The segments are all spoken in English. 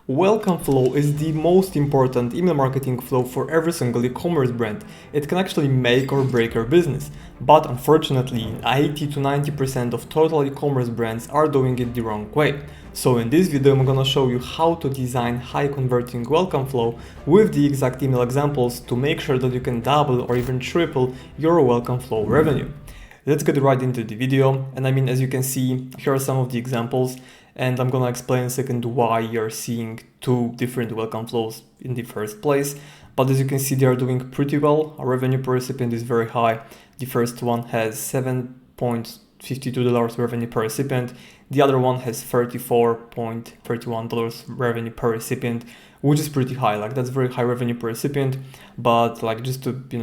Welcome flow is the most important email marketing flow for every single e-commerce brand. It can actually make or break your business. But unfortunately, 80 to 90% of total e-commerce brands are doing it the wrong way. So in this video, I'm gonna show you how to design high converting welcome flow with the exact email examples to make sure that you can double or even triple your welcome flow revenue. Let's get right into the video. And as you can see, here are some of the examples. And I'm gonna explain in a second why you're seeing two different welcome flows in the first place. But as you can see, they are doing pretty well. Our revenue per recipient is very high. The first one has $7.52 revenue per recipient. The other one has $34.31 revenue per recipient, which is pretty high. Like, that's very high revenue per recipient. But like, just to, be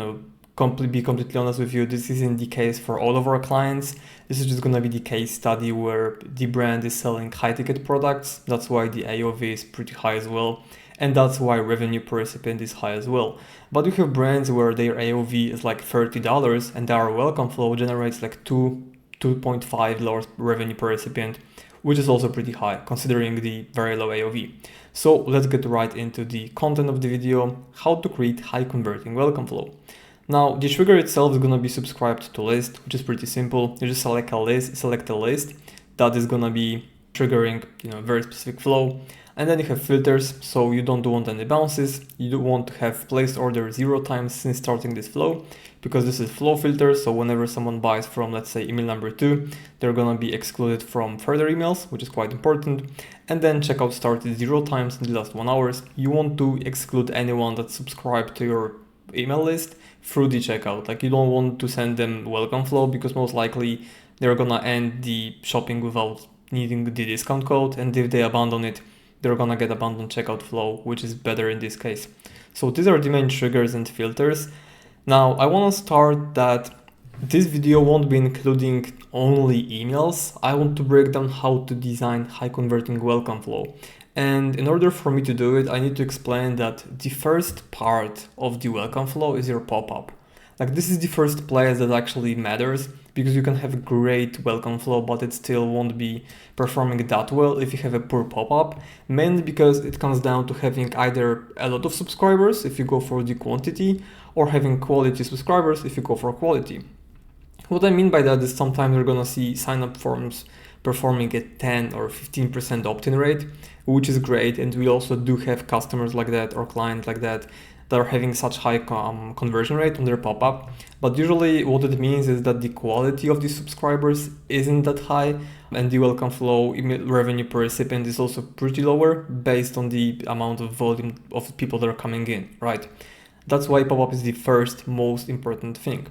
completely honest with you, this isn't the case for all of our clients. This is just gonna be the case study where the brand is selling high ticket products. That's why the AOV is pretty high as well. And that's why revenue per recipient is high as well. But we have brands where their AOV is like $30 and our welcome flow generates like $2.5 revenue per recipient, which is also pretty high considering the very low AOV. So let's get right into the content of the video, how to create high converting welcome flow. Now, the trigger itself is gonna be subscribed to list, which is pretty simple. You just select a list that is gonna be triggering, a very specific flow. And then you have filters, so you don't want any bounces. You do want to have placed order 0 times since starting this flow, because this is flow filter. So whenever someone buys from, let's say, email number 2, they're gonna be excluded from further emails, which is quite important. And then checkout started 0 times in the last 1 hour. You want to exclude anyone that subscribed to your email list through the checkout. Like, you don't want to send them welcome flow because most likely they're gonna end the shopping without needing the discount code, and if they abandon it, they're gonna get abandoned checkout flow, which is better in this case. So these are the main triggers and filters. Now I want to start that this video won't be including only emails. I want to break down how to design high converting welcome flow. And in order for me to do it, I need to explain that the first part of the welcome flow is your pop-up. Like, this is the first place that actually matters, because you can have a great welcome flow, but it still won't be performing that well if you have a poor pop-up, mainly because it comes down to having either a lot of subscribers if you go for the quantity, or having quality subscribers if you go for quality. What I mean by that is sometimes you're gonna see sign-up forms performing at 10 or 15% opt-in rate, which is great. And we also do have customers like that or clients like that are having such high conversion rate on their pop-up. But usually what it means is that the quality of the subscribers isn't that high, and the welcome flow revenue per recipient is also pretty lower based on the amount of volume of people that are coming in, right? That's why pop-up is the first most important thing.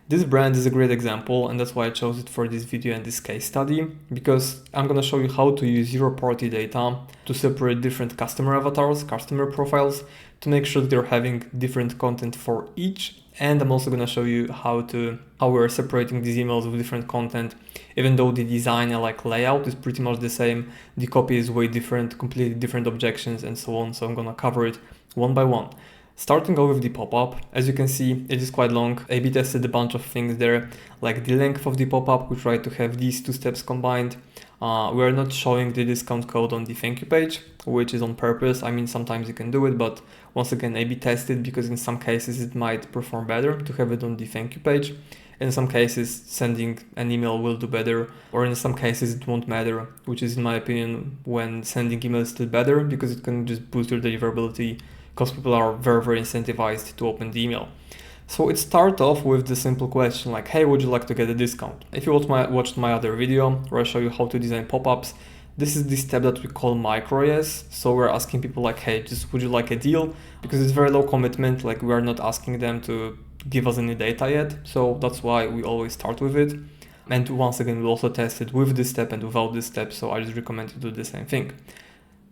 This brand is a great example, and that's why I chose it for this video and this case study, because I'm gonna show you how to use zero-party data to separate different customer avatars, customer profiles, to make sure that they're having different content for each. And I'm also gonna show you how we're separating these emails with different content, even though the design and layout is pretty much the same. The copy is way different, completely different objections and so on. So I'm gonna cover it one by one. Starting off with the pop-up, as you can see, it is quite long. A/B tested a bunch of things there, like the length of the pop-up. We try to have these two steps combined. We're not showing the discount code on the thank you page, which is on purpose. Sometimes you can do it, but once again, A/B tested, because in some cases it might perform better to have it on the thank you page. In some cases, sending an email will do better, or in some cases it won't matter, which is, in my opinion, when sending email is still better, because it can just boost your deliverability, because people are very, very incentivized to open the email. So it starts off with the simple question like, hey, would you like to get a discount? If you watched my other video where I show you how to design pop-ups, this is the step that we call micro yes. So we're asking people like, hey, just would you like a deal? Because it's very low commitment, like we are not asking them to give us any data yet. So that's why we always start with it. And once again, we also test it with this step and without this step. So I just recommend to do the same thing.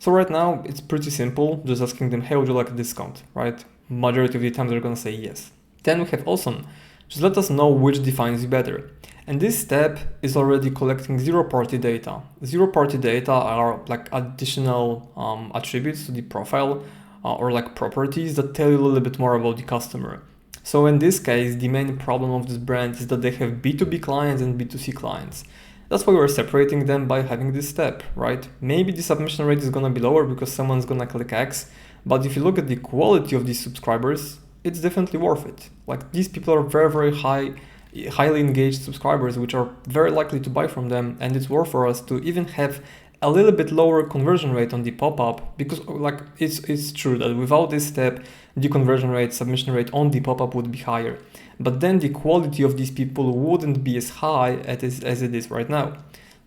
So right now it's pretty simple, just asking them, hey, would you like a discount, right? Majority of the time they're gonna say yes. Then we have awesome, just let us know which defines you better. And this step is already collecting zero-party data. Zero-party data are like additional attributes to the profile or like properties that tell you a little bit more about the customer. So in this case, the main problem of this brand is that they have B2B clients and B2C clients. That's why we're separating them by having this step, right? Maybe the submission rate is gonna be lower because someone's gonna click X, but if you look at the quality of these subscribers, it's definitely worth it. Like these people are very highly engaged subscribers, which are very likely to buy from them, and it's worth for us to even have a little bit lower conversion rate on the pop-up, because like it's true that without this step, the conversion rate, submission rate on the pop-up would be higher. But then the quality of these people wouldn't be as high as it is right now.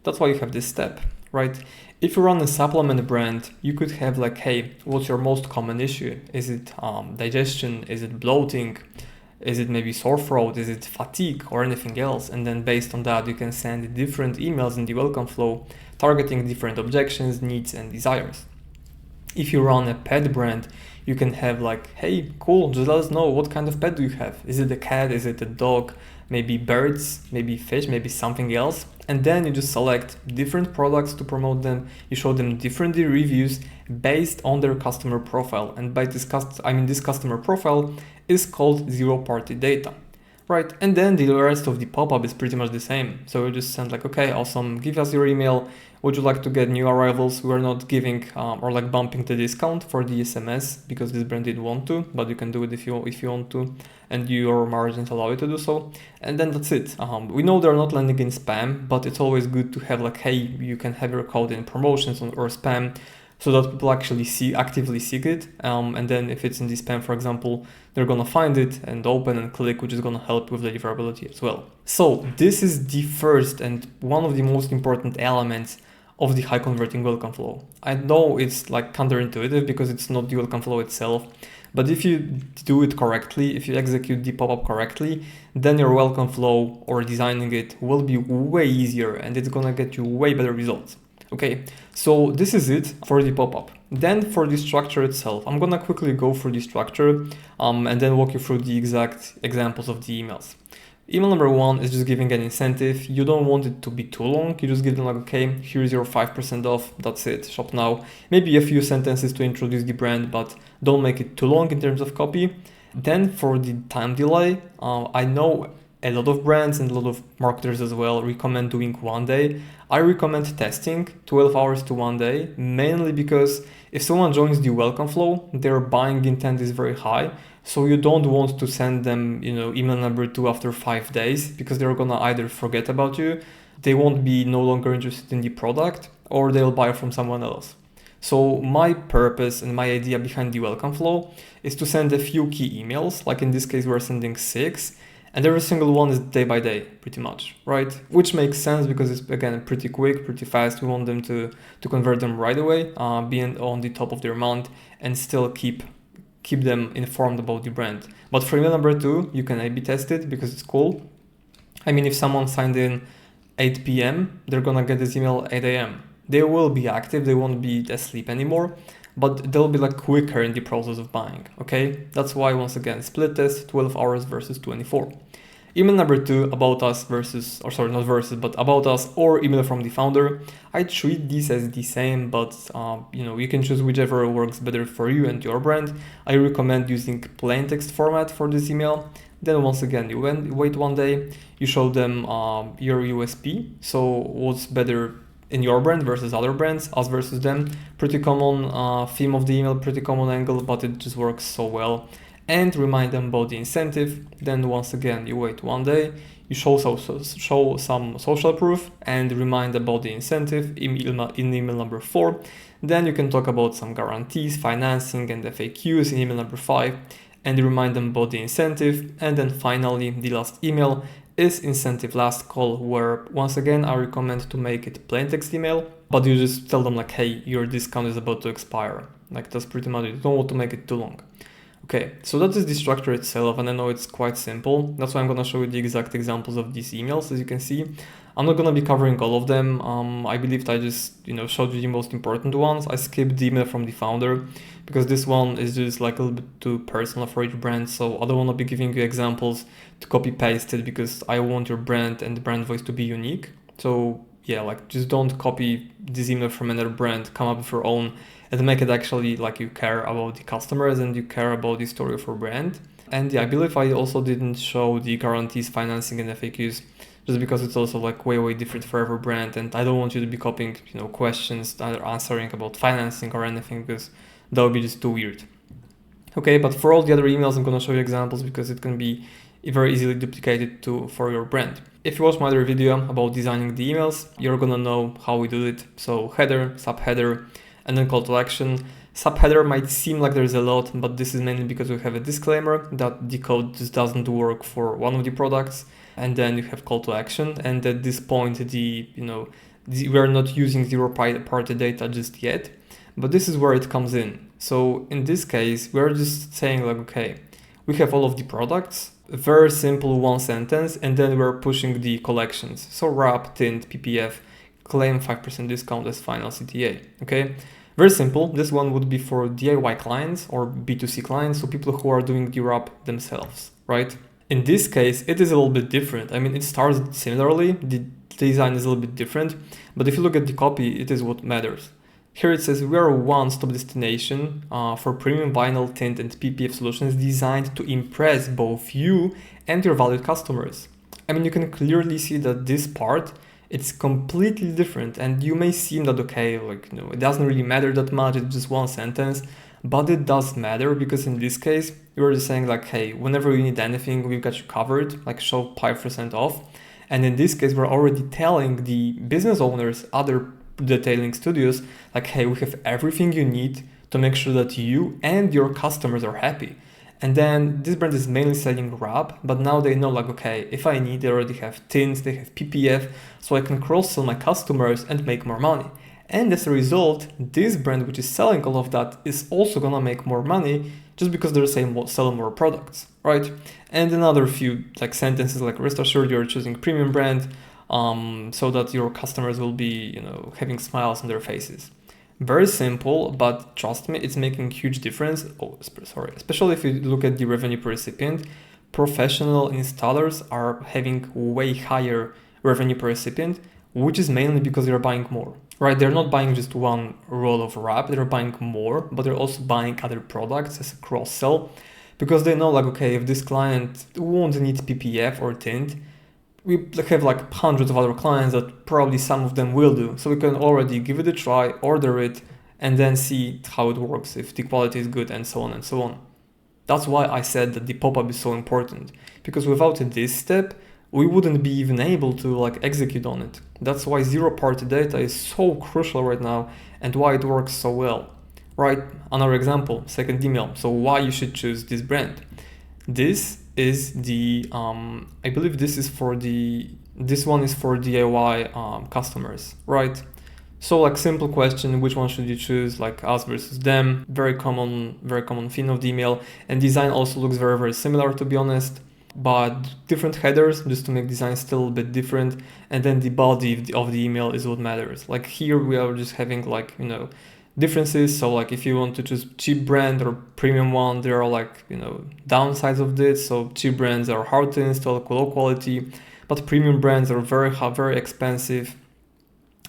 That's why you have this step, right? If you run a supplement brand, you could have like, hey, what's your most common issue? Is it digestion? Is it bloating? Is it maybe sore throat? Is it fatigue or anything else? And then based on that, you can send different emails in the welcome flow, targeting different objections, needs, and desires. If you run a pet brand, you can have like, hey, cool, just let us know what kind of pet do you have. Is it a cat? Is it a dog? Maybe birds, maybe fish, maybe something else. And then you just select different products to promote them. You show them different reviews based on their customer profile. And by this this customer profile is called zero-party data, right? And then the rest of the pop-up is pretty much the same. So you just send like, okay, awesome, give us your email. Would you like to get new arrivals? We're not giving or like bumping the discount for the SMS because this brand didn't want to, but you can do it if you want to, and your margins allow you to do so. And then that's it. We know they're not landing in spam, but it's always good to have like, hey, you can have your code in promotions or spam, so that people actually actively seek it. And then if it's in the spam, for example, they're gonna find it and open and click, which is gonna help with the deliverability as well. So this is the first and one of the most important elements of the high converting welcome flow. I know it's like counterintuitive because it's not the welcome flow itself, but if you do it correctly, if you execute the pop-up correctly, then your welcome flow or designing it will be way easier and it's gonna get you way better results. Okay, so this is it for the pop-up. Then for the structure itself, I'm gonna quickly go through the structure and then walk you through the exact examples of the emails. Email number 1 is just giving an incentive. You don't want it to be too long. You just give them like, okay, here's your 5% off. That's it. Shop now. Maybe a few sentences to introduce the brand, but don't make it too long in terms of copy. Then for the time delay, I know a lot of brands and a lot of marketers as well recommend doing 1 day. I recommend testing 12 hours to 1 day, mainly because if someone joins the welcome flow, their buying intent is very high. So you don't want to send them, email number 2 after 5 days, because they're gonna either forget about you, they won't be no longer interested in the product, or they'll buy from someone else. So my purpose and my idea behind the welcome flow is to send a few key emails. Like in this case, we're sending 6, and every single one is day by day, pretty much, right? Which makes sense because it's, again, pretty quick, pretty fast. We want them to convert them right away, be on the top of their month, and still keep them informed about the brand. But for email number 2, you can A/B test it because it's cool. I mean, if someone signed in 8 p.m., they're gonna get this email 8 a.m. They will be active, they won't be asleep anymore, but they'll be like quicker in the process of buying, okay? That's why, once again, split test, 12 hours versus 24. Email number 2, about us versus, or sorry, not versus, but about us or email from the founder. I treat these as the same, but you can choose whichever works better for you and your brand. I recommend using plain text format for this email. Then once again, you wait 1 day, you show them your USP. So what's better in your brand versus other brands, us versus them. Pretty common theme of the email, pretty common angle, but it just works so well. And remind them about the incentive. Then once again, you wait 1 day, you show some social proof and remind about the incentive in email number 4. Then you can talk about some guarantees, financing, and FAQs in email number 5, and remind them about the incentive. And then finally, the last email is incentive last call, where once again, I recommend to make it plain text email, but you just tell them like, hey, your discount is about to expire. Like that's pretty much it. You don't want to make it too long. Okay, so that is the structure itself, and I know it's quite simple. That's why I'm gonna show you the exact examples of these emails. As you can see, I'm not gonna be covering all of them. I believe I just showed you the most important ones. I skipped the email from the founder because this one is just like a little bit too personal for each brand. So I don't want to be giving you examples to copy paste it because I want your brand and the brand voice to be unique. So yeah, like just don't copy this email from another brand, come up with your own and make it actually like you care about the customers and you care about the story of your brand. And yeah, I believe I also didn't show the guarantees, financing, and FAQs just because it's also like way different for every brand, and I don't want you to be copying, questions that are answering about financing or anything, because that would be just too weird. Okay, but for all the other emails, I'm gonna show you examples because it can be very easily duplicated for your brand. If you watch my other video about designing the emails, you're gonna know how we do it. So header, subheader, and then call to action. Subheader might seem like there's a lot, but this is mainly because we have a disclaimer that the code just doesn't work for one of the products. And then you have call to action. And at this point, we're not using zero-party data just yet, but this is where it comes in. So in this case, we're just saying like, okay, we have all of the products, very simple one sentence, and then we're pushing the collections. So wrap, tint, PPF, claim 5% discount as final CTA, okay? Very simple. This one would be for DIY clients or B2C clients, so people who are doing the wrap themselves, right? In this case, it is a little bit different. I mean, it starts similarly, the design is a little bit different, but if you look at the copy, it is what matters. Here it says we are a one-stop destination for premium vinyl, tint, and PPF solutions designed to impress both you and your valued customers. I mean, you can clearly see that this part, it's completely different, and you may seem that, okay, it doesn't really matter that much, it's just one sentence, but it does matter because in this case, you're just saying like, hey, whenever you need anything, we've got you covered, like show 5% off. And in this case, we're already telling the business owners, other detailing studios, like, hey, we have everything you need to make sure that you and your customers are happy. And then this brand is mainly selling wrap, but now they know like, okay, if I need, they already have tints, they have PPF, so I can cross-sell my customers and make more money. And as a result, this brand, which is selling all of that, is also gonna make more money just because they're selling more products, right? And another few sentences like, rest assured you're choosing premium brand, so that your customers will be, having smiles on their faces. Very simple, but trust me, it's making huge difference. Especially if you look at the revenue per recipient, professional installers are having way higher revenue per recipient, which is mainly because they're buying more, right? They're not buying just one roll of wrap, they're buying more, but they're also buying other products as a cross-sell because they know like, okay, if this client won't need PPF or tint, we have hundreds of other clients that probably some of them will do. So we can already give it a try, order it, and then see how it works, if the quality is good, and so on and so on. That's why I said that the pop-up is so important, because without this step, we wouldn't be even able to execute on it. That's why zero-party data is so crucial right now and why it works so well. Right, another example, second email. So why you should choose this brand. This is the, I believe this one is for DIY customers, right? So simple question, which one should you choose, like us versus them? Very common theme of the email, and design also looks very similar, to be honest, but different headers just to make design still a bit different, and then the body of the email is what matters. Like here we are just having differences. So if you want to choose cheap brand or premium one, there are downsides of this. So cheap brands are hard to install, low quality, but premium brands are very expensive,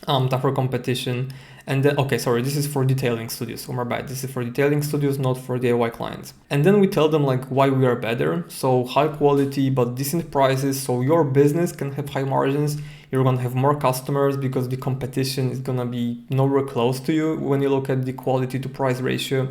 tougher competition. And then, this is for detailing studios. So my bad, this is for detailing studios, not for DIY clients. And then we tell them why we are better. So high quality, but decent prices. So your business can have high margins. You're gonna have more customers because the competition is gonna be nowhere close to you when you look at the quality to price ratio.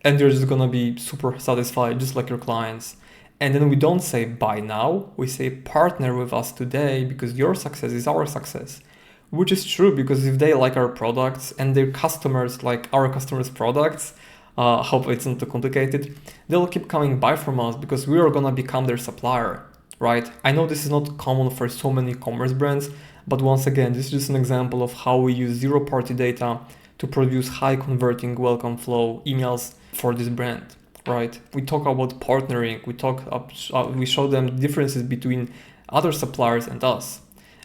And you're just gonna be super satisfied, just like your clients. And then we don't say buy now, we say partner with us today because your success is our success. Which is true, because if they like our products and their customers like our customers' products, hope it's not too complicated, they'll keep coming by from us because we are gonna become their supplier, right? I know this is not common for so many commerce brands, but once again, this is just an example of how we use zero-party data to produce high converting welcome flow emails for this brand, right? We talk about partnering, we show them differences between other suppliers and us.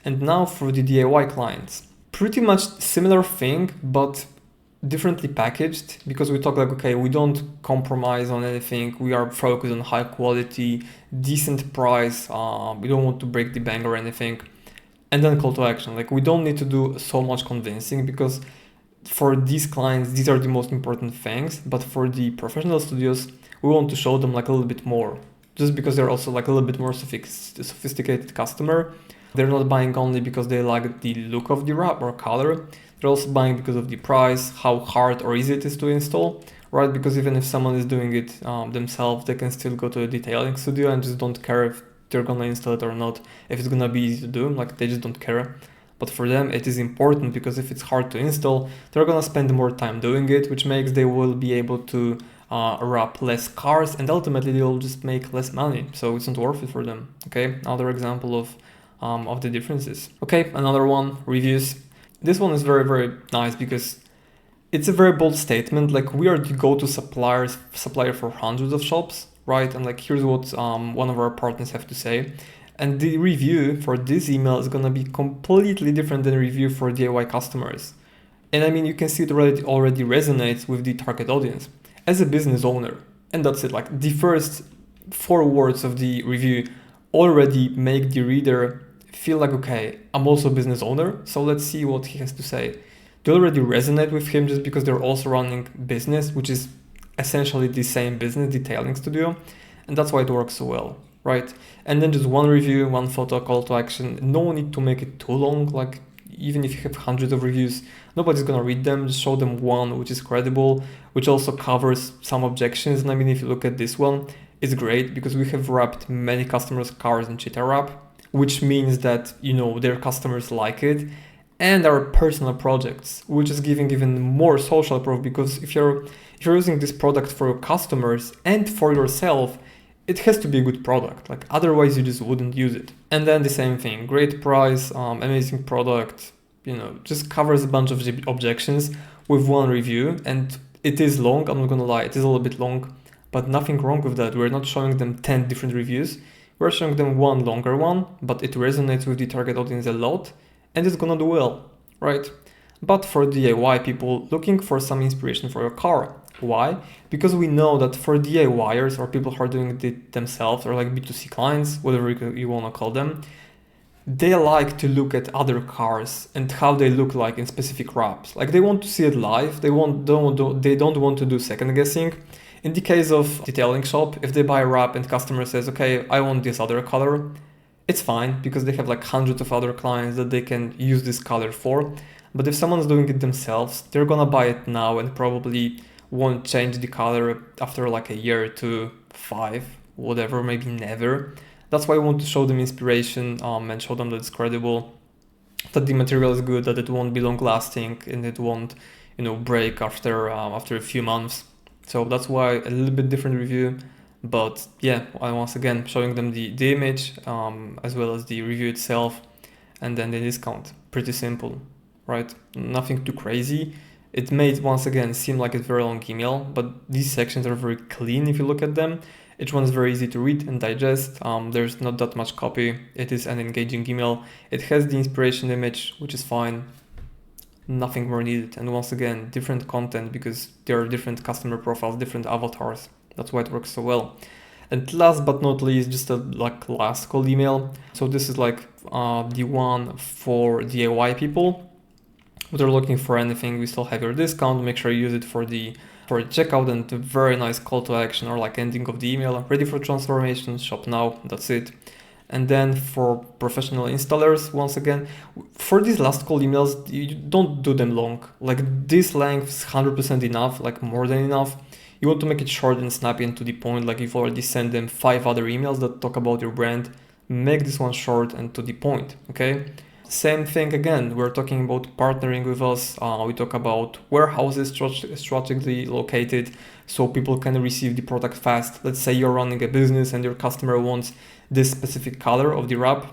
And now for the DIY clients, pretty much similar thing, but differently packaged, because we talk okay, we don't compromise on anything. We are focused on high quality, decent price. We don't want to break the bank or anything. And then call to action. We don't need to do so much convincing because for these clients, these are the most important things. But for the professional studios, we want to show them a little bit more, just because they're also a little bit more sophisticated customer. They're not buying only because they like the look of the wrap or color. They're also buying because of the price, how hard or easy it is to install, right? Because even if someone is doing it themselves, they can still go to a detailing studio and just don't care if they're gonna install it or not, if it's gonna be easy to do, like they just don't care. But for them, it is important because if it's hard to install, they're gonna spend more time doing it, which makes they will be able to wrap less cars and ultimately they'll just make less money. So it's not worth it for them. Okay, another example of the differences. Okay, another one, reviews. This one is very, very nice because it's a very bold statement. Like, we are the go-to supplier for hundreds of shops, right? And like, here's what one of our partners have to say. And the review for this email is gonna be completely different than review for DIY customers. And I mean, you can see it already resonates with the target audience. As a business owner, and that's it, like the first 4 words of the review already make the reader feel like, okay, I'm also a business owner, so let's see what he has to say. They already resonate with him just because they're also running business, which is essentially the same business, detailing studio, and that's why it works so well, right? And then just one review, one photo, call to action. No need to make it too long. Like, even if you have hundreds of reviews, nobody's gonna read them. Just show them one which is credible, which also covers some objections. And I mean, if you look at this one, it's great because we have wrapped many customers' cars in Cheetah Wrap, which means that, you know, their customers like it, and our personal projects, which is giving even more social proof, because if you're using this product for your customers and for yourself, it has to be a good product. Like, otherwise you just wouldn't use it. And then the same thing, great price, amazing product, you know, just covers a bunch of objections with one review. And it is long, I'm not gonna lie, it is a little bit long, but nothing wrong with that. We're not showing them 10 different reviews. We're showing them one longer one, but it resonates with the target audience a lot and it's gonna do well, right? But for DIY people looking for some inspiration for your car, why? Because we know that for DIYers or people who are doing it themselves, or like B2C clients, whatever you want to call them, they like to look at other cars and how they look like in specific wraps. Like, they want to see it live. They don't want to do second guessing. In the case of detailing shop, if they buy a wrap and customer says, okay, I want this other color, it's fine because they have like hundreds of other clients that they can use this color for. But if someone's doing it themselves, they're gonna buy it now and probably won't change the color after like a year to 5, whatever, maybe never. That's why I want to show them inspiration and show them that it's credible, that the material is good, that it won't be long lasting and it won't, you know, break after a few months. So that's why a little bit different review. But yeah, I once again showing them the image as well as the review itself, and then the discount. Pretty simple, right? Nothing too crazy. It made, once again, seem like a very long email, but these sections are very clean if you look at them. Each one is very easy to read and digest. There's not that much copy. It is an engaging email. It has the inspiration image, which is fine. Nothing more needed. And once again, different content because there are different customer profiles, different avatars. That's why it works so well. And last but not least, just a last call email. So this is like the one for DIY people. If they're looking for anything, we still have your discount. Make sure you use it for the checkout, and a very nice call to action or like ending of the email. Ready for transformation, shop now, that's it. And then for professional installers, once again, for these last call emails, you don't do them long. Like, this length is 100% enough, like more than enough. You want to make it short and snappy and to the point. Like, you've already sent them 5 other emails that talk about your brand. Make this one short and to the point, okay? Same thing again, we're talking about partnering with us. We talk about warehouses strategically located so people can receive the product fast. Let's say you're running a business and your customer wants this specific color of the wrap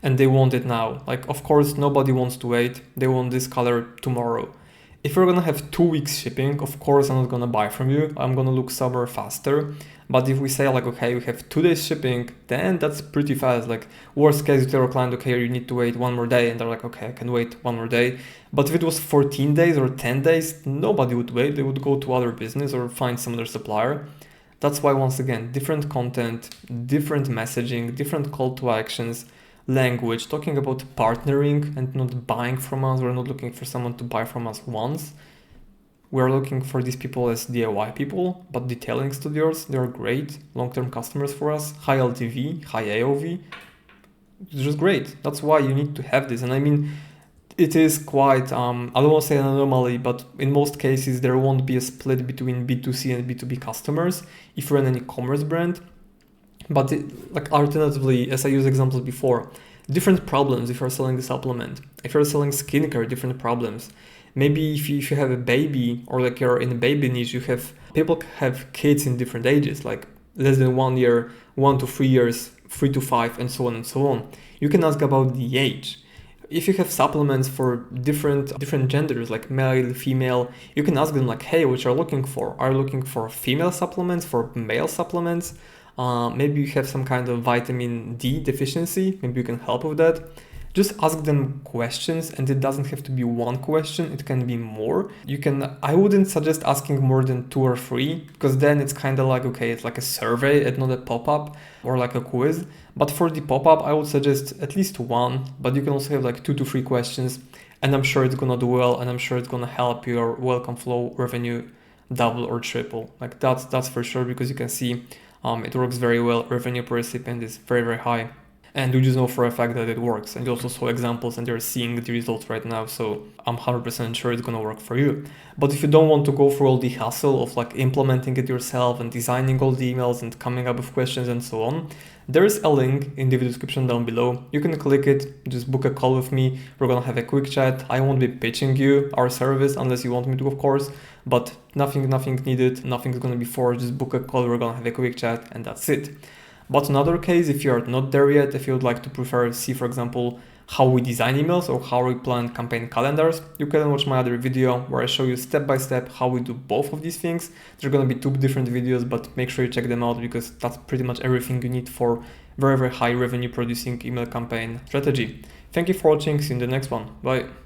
and they want it now. Like, of course, nobody wants to wait. They want this color tomorrow. If you're gonna have 2 weeks shipping, of course, I'm not gonna buy from you. I'm gonna look somewhere faster. But if we say like, okay, we have 2 days shipping, then that's pretty fast. Like, worst case, you tell your client, okay, you need to wait 1 more day. And they're like, okay, I can wait 1 more day. But if it was 14 days or 10 days, nobody would wait. They would go to other business or find some other supplier. That's why, once again, different content, different messaging, different call to actions, language, talking about partnering and not buying from us. We're not looking for someone to buy from us once. We're looking for these people as DIY people, but detailing studios, they're great long-term customers for us. High LTV, high AOV. It's just great. That's why you need to have this. And I mean, it is quite, I don't want to say an anomaly, but in most cases, there won't be a split between B2C and B2B customers if you're an e-commerce brand. But like alternatively, as I used examples before, different problems if you're selling a supplement. If you're selling skincare, different problems. Maybe if you have a baby or like you're in a baby niche, you have people have kids in different ages, like less than 1 year, 1 to 3 years, 3 to 5, and so on and so on. You can ask about the age. If you have supplements for different genders, like male, female, you can ask them like, hey, what you're looking for? Are you looking for female supplements, for male supplements? Maybe you have some kind of vitamin D deficiency. Maybe you can help with that. Just ask them questions, and it doesn't have to be one question. It can be more. I wouldn't suggest asking more than 2 or 3, because then it's kind of like, okay, it's like a survey and not a pop-up or like a quiz. But for the pop-up, I would suggest at least 1, but you can also have like 2 to 3 questions, and I'm sure it's gonna do well, and I'm sure it's gonna help your welcome flow revenue double or triple. Like that's for sure, because you can see it works very well. Revenue per recipient is very, very high. And you just know for a fact that it works. And you also saw examples and you're seeing the results right now. So I'm 100% sure it's gonna work for you. But if you don't want to go through all the hassle of like implementing it yourself and designing all the emails and coming up with questions and so on, there is a link in the video description down below. You can click it, just book a call with me. We're gonna have a quick chat. I won't be pitching you our service unless you want me to, of course, but nothing needed, nothing's gonna be forced. Just book a call, we're gonna have a quick chat, and that's it. But in other case, if you're not there yet, if you would like to see, for example, how we design emails or how we plan campaign calendars, you can watch my other video where I show you step by step how we do both of these things. There are going to be 2 different videos, but make sure you check them out, because that's pretty much everything you need for very, very high revenue producing email campaign strategy. Thank you for watching. See you in the next one. Bye.